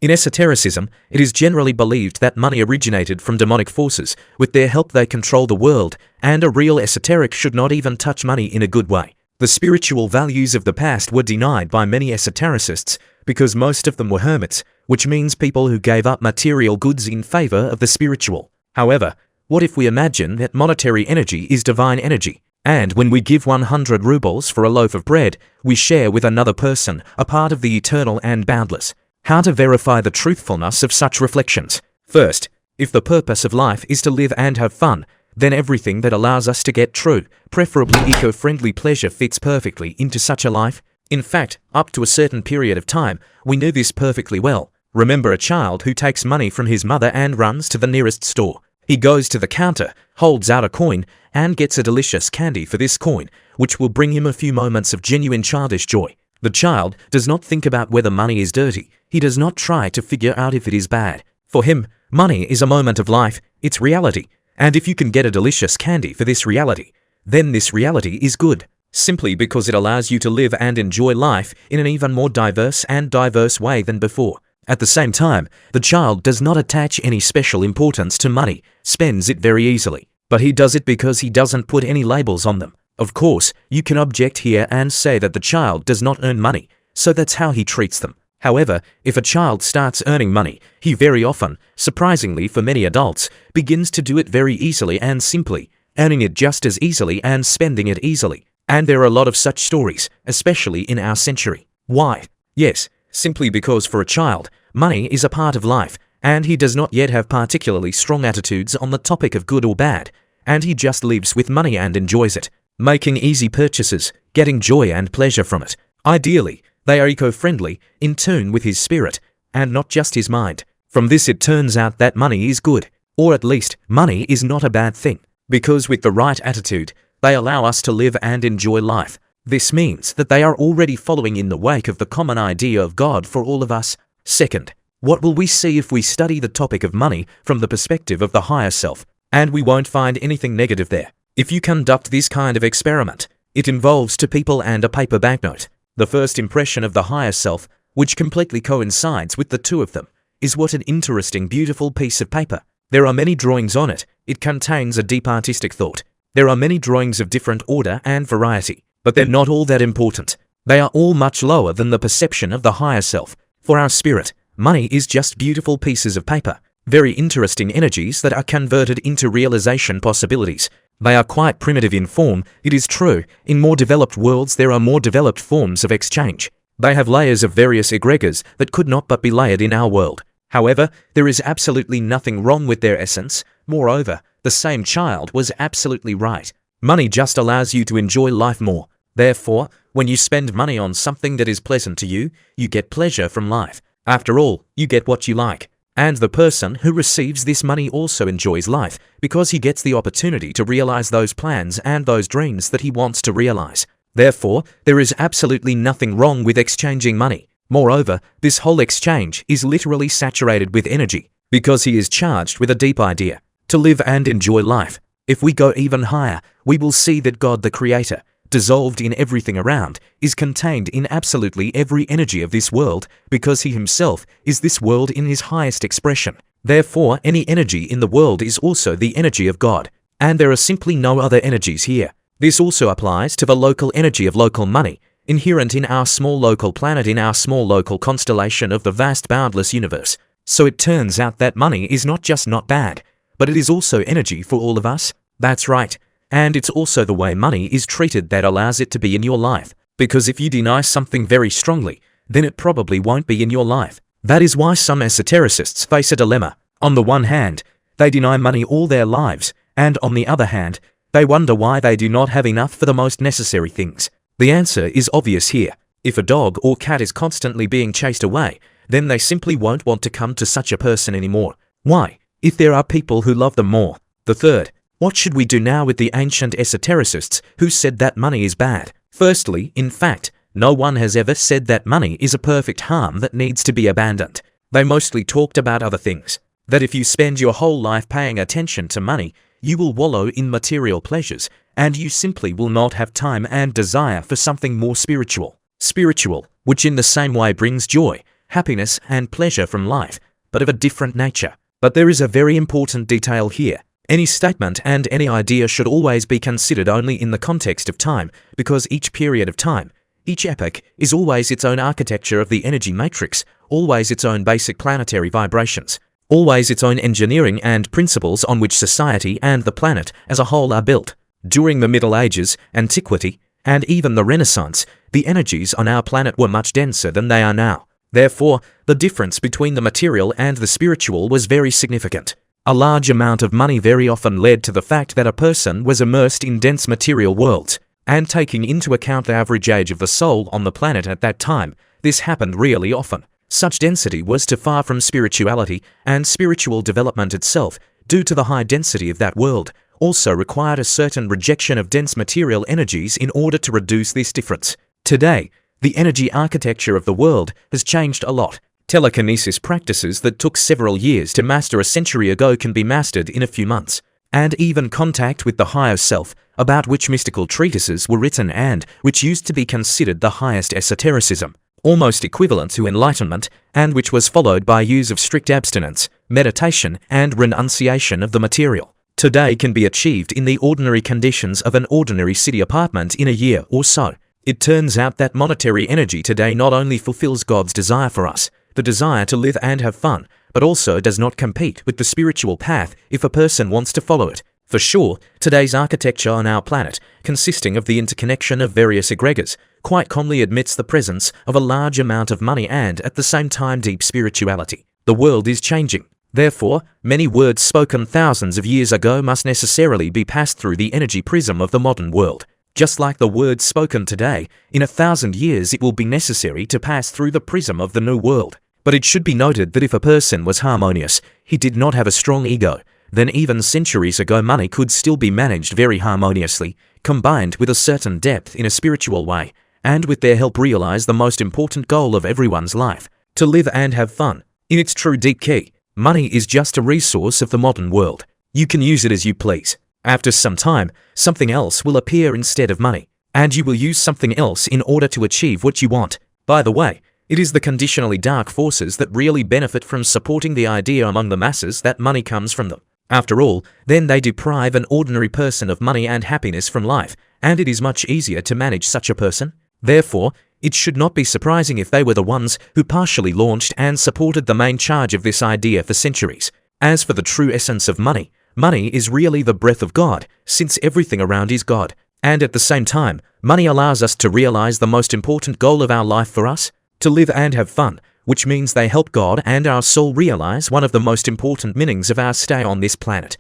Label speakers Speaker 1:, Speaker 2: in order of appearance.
Speaker 1: In esotericism, it is generally believed that money originated from demonic forces. With their help they control the world, and a real esoteric should not even touch money in a good way. The spiritual values of the past were denied by many esotericists because most of them were hermits, which means people who gave up material goods in favor of the spiritual. However, what if we imagine that monetary energy is divine energy, and when we give 100 rubles for a loaf of bread, we share with another person a part of the eternal and boundless? How to verify the truthfulness of such reflections? First, if the purpose of life is to live and have fun, then everything that allows us to get true, preferably eco-friendly pleasure fits perfectly into such a life. In fact, up to a certain period of time, we knew this perfectly well. Remember a child who takes money from his mother and runs to the nearest store. He goes to the counter, holds out a coin, and gets a delicious candy for this coin, which will bring him a few moments of genuine childish joy. The child does not think about whether money is dirty. He does not try to figure out if it is bad. For him, money is a moment of life, it's reality. And if you can get a delicious candy for this reality, then this reality is good, simply because it allows you to live and enjoy life in an even more diverse way than before. At the same time, the child does not attach any special importance to money, spends it very easily. But he does it because he doesn't put any labels on them. Of course, you can object here and say that the child does not earn money, so that's how he treats them. However, if a child starts earning money, he very often, surprisingly for many adults, begins to do it very easily and simply, earning it just as easily and spending it easily. And there are a lot of such stories, especially in our century. Why? Yes, simply because for a child, money is a part of life, and he does not yet have particularly strong attitudes on the topic of good or bad, and he just lives with money and enjoys it, making easy purchases, getting joy and pleasure from it. Ideally, they are eco-friendly, in tune with his spirit, and not just his mind. From this it turns out that money is good, or at least, money is not a bad thing, because with the right attitude, they allow us to live and enjoy life. This means that they are already following in the wake of the common idea of God for all of us. Second, what will we see if we study the topic of money from the perspective of the higher self? And we won't find anything negative there. If you conduct this kind of experiment, it involves two people and a paper banknote. The first impression of the higher self, which completely coincides with the two of them, is what an interesting, beautiful piece of paper. There are many drawings on it. It contains a deep artistic thought. There are many drawings of different order and variety, but they're not all that important. They are all much lower than the perception of the higher self. For our spirit, money is just beautiful pieces of paper, very interesting energies that are converted into realization possibilities. They are quite primitive in form, it is true. In more developed worlds there are more developed forms of exchange. They have layers of various egregors that could not but be layered in our world. However, there is absolutely nothing wrong with their essence. Moreover, the same child was absolutely right. Money just allows you to enjoy life more. Therefore, when you spend money on something that is pleasant to you, you get pleasure from life. After all, you get what you like. And the person who receives this money also enjoys life because he gets the opportunity to realize those plans and those dreams that he wants to realize. Therefore, there is absolutely nothing wrong with exchanging money. Moreover, this whole exchange is literally saturated with energy because he is charged with a deep idea to live and enjoy life. If we go even higher, we will see that God the Creator, dissolved in everything around, is contained in absolutely every energy of this world because he himself is this world in his highest expression. Therefore, any energy in the world is also the energy of God, and there are simply no other energies here. This also applies to the local energy of local money, inherent in our small local planet, in our small local constellation of the vast boundless universe. So it turns out that money is not just not bad, but it is also energy for all of us. That's right. And it's also the way money is treated that allows it to be in your life. Because if you deny something very strongly, then it probably won't be in your life. That is why some esotericists face a dilemma. On the one hand, they deny money all their lives, and on the other hand, they wonder why they do not have enough for the most necessary things. The answer is obvious here. If a dog or cat is constantly being chased away, then they simply won't want to come to such a person anymore. Why? If there are people who love them more. The third, what should we do now with the ancient esotericists who said that money is bad? Firstly, in fact, no one has ever said that money is a perfect harm that needs to be abandoned. They mostly talked about other things. That if you spend your whole life paying attention to money, you will wallow in material pleasures, and you simply will not have time and desire for something more spiritual. Spiritual, which in the same way brings joy, happiness, and pleasure from life, but of a different nature. But there is a very important detail here. Any statement and any idea should always be considered only in the context of time, because each period of time, each epoch, is always its own architecture of the energy matrix, always its own basic planetary vibrations, always its own engineering and principles on which society and the planet as a whole are built. During the Middle Ages, Antiquity, and even the Renaissance, the energies on our planet were much denser than they are now. Therefore, the difference between the material and the spiritual was very significant. A large amount of money very often led to the fact that a person was immersed in dense material worlds, and taking into account the average age of the soul on the planet at that time, this happened really often. Such density was too far from spirituality, and spiritual development itself, due to the high density of that world, also required a certain rejection of dense material energies in order to reduce this difference. Today, the energy architecture of the world has changed a lot. Telekinesis practices that took several years to master a century ago can be mastered in a few months. And even contact with the higher self, about which mystical treatises were written and which used to be considered the highest esotericism, almost equivalent to enlightenment, and which was followed by use of strict abstinence, meditation, and renunciation of the material, today can be achieved in the ordinary conditions of an ordinary city apartment in a year or so. It turns out that monetary energy today not only fulfills God's desire for us, the desire to live and have fun, but also does not compete with the spiritual path if a person wants to follow it. For sure, today's architecture on our planet, consisting of the interconnection of various egregors, quite calmly admits the presence of a large amount of money and, at the same time, deep spirituality. The world is changing. Therefore, many words spoken thousands of years ago must necessarily be passed through the energy prism of the modern world. Just like the words spoken today, in 1,000 years it will be necessary to pass through the prism of the new world. But it should be noted that if a person was harmonious, he did not have a strong ego, then even centuries ago money could still be managed very harmoniously, combined with a certain depth in a spiritual way, and with their help realize the most important goal of everyone's life, to live and have fun. In its true deep key, money is just a resource of the modern world. You can use it as you please. After some time, something else will appear instead of money, and you will use something else in order to achieve what you want. By the way, it is the conditionally dark forces that really benefit from supporting the idea among the masses that money comes from them. After all, then they deprive an ordinary person of money and happiness from life, and it is much easier to manage such a person. Therefore, it should not be surprising if they were the ones who partially launched and supported the main charge of this idea for centuries. As for the true essence of money, money is really the breath of God, since everything around is God. And at the same time, money allows us to realize the most important goal of our life for us, to live and have fun, which means they help God and our soul realize one of the most important meanings of our stay on this planet.